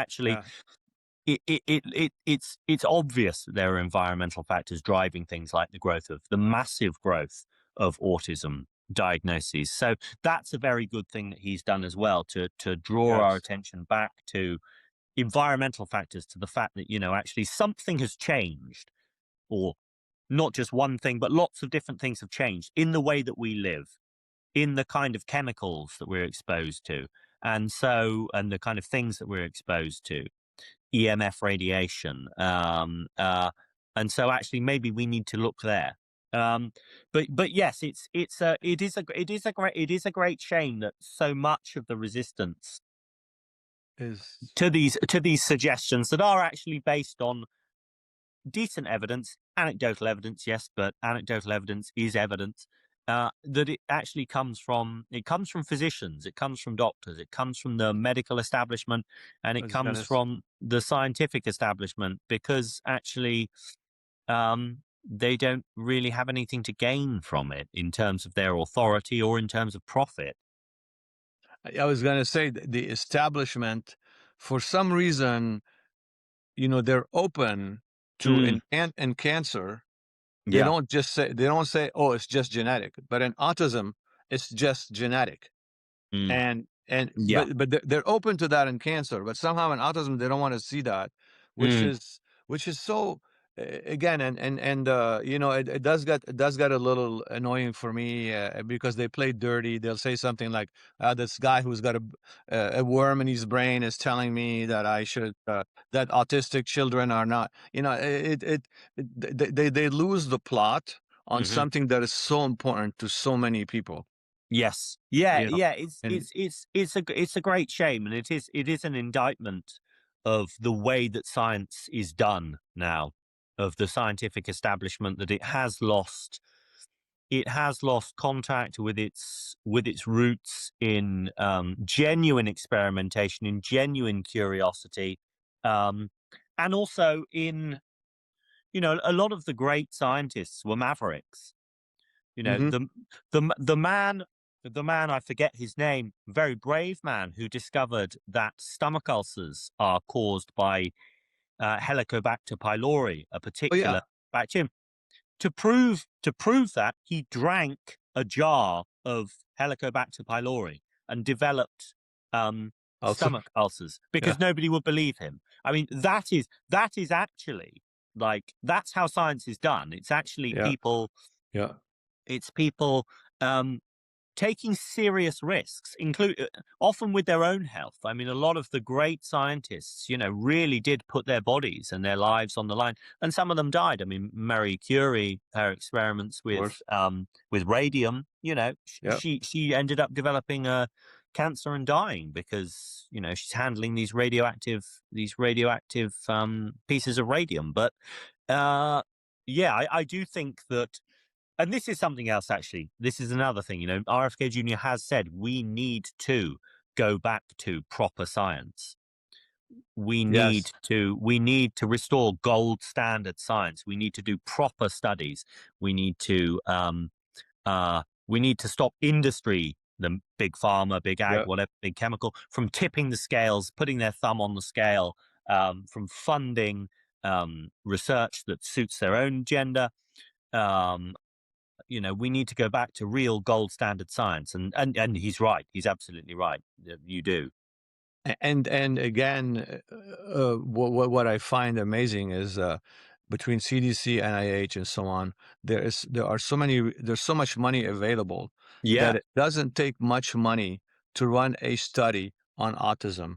actually Yeah. it's obvious that there are environmental factors driving things like the massive growth of autism diagnoses. So that's a very good thing that he's done as well, to draw our Yes. attention back to environmental factors, to the fact that, actually something has changed, or not just one thing, but lots of different things have changed in the way that we live, in the kind of chemicals that we're exposed to, and the kind of things that we're exposed to, EMF radiation. And so actually maybe we need to look there. But yes, it is a great shame that so much of the resistance Is to these suggestions that are actually based on decent evidence, anecdotal evidence, yes, but anecdotal evidence is evidence. That it comes from physicians, it comes from doctors, it comes from the medical establishment, and I it was comes gonna from the scientific establishment, because actually they don't really have anything to gain from it in terms of their authority or in terms of profit. I was gonna say the establishment, for some reason, they're open to Mm, in cancer. yeah. They don't say, oh, it's just genetic, but in autism, it's just genetic. Mm, And yeah. but they're open to that in cancer, but somehow in autism they don't want to see that, which Mm, is which is so again, and it does get a little annoying for me, because they play dirty. They'll say something like, this guy who's got a worm in his brain is telling me that I should that autistic children are not, they lose the plot on mhm. something that is so important to so many people, Yes. Yeah, you know yeah, and it's a great shame, and it is an indictment of the way that science is done now, of the scientific establishment, that it has lost contact with its roots in genuine experimentation, in genuine curiosity, um, and also in, a lot of the great scientists were mavericks. You know, Mhm. the man, I forget his name, very brave man, who discovered that stomach ulcers are caused by Helicobacter pylori, a Oh, particular yeah. bacterium. To prove that, he drank a jar of Helicobacter pylori and developed Also, stomach ulcers, yeah, because nobody would believe him. I mean, that is actually, like, that's how science is done. yeah, yeah. It's people um, taking serious risks, often with their own health. I mean, a lot of the great scientists, really did put their bodies and their lives on the line, and some of them died. I mean, Marie Curie, her experiments Of course. with radium, Yeah. she ended up developing a cancer and dying, because she's handling these radioactive pieces of radium. But uh, yeah, I do think that, and this is something else, actually. This is another thing. RFK Jr. has said we need to go back to proper science. Yes. We need to restore gold standard science. We need to do proper studies. We need to stop industry, the big pharma, big ag, Yeah. whatever, big chemical, from tipping the scales, putting their thumb on the scale, from funding research that suits their own agenda. Um, we need to go back to real gold standard science. And he's right. He's absolutely right. You do. And again, what I find amazing is, between CDC, NIH, and so on, there's so much money available Yeah. that it doesn't take much money to run a study on autism.